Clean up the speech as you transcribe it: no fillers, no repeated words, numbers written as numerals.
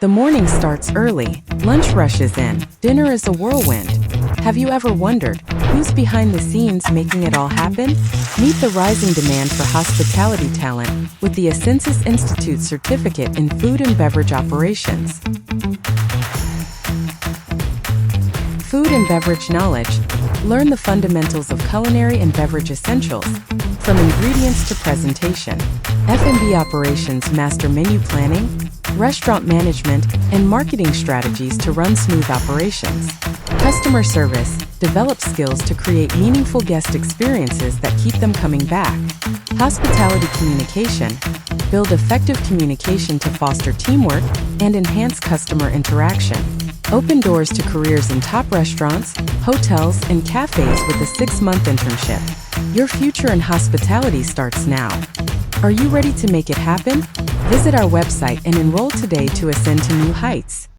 The morning starts early, lunch rushes in, dinner is a whirlwind. Have you ever wondered who's behind the scenes making it all happen? Meet the rising demand for hospitality talent with the ASCENSUS Institute Certificate in Food and Beverage Operations. Food and beverage knowledge. Learn the fundamentals of culinary and beverage essentials, from ingredients to presentation. F&B operations master menu planning, restaurant management, and marketing strategies to run smooth operations. Customer service. Develop skills to create meaningful guest experiences that keep them coming back. Hospitality communication. Build effective communication to foster teamwork and enhance customer interaction. Open doors to careers in top restaurants, hotels, and cafes with a 6-month internship. Your future in hospitality starts now. Are you ready to make it happen? Visit our website and enroll today to ascend to new heights.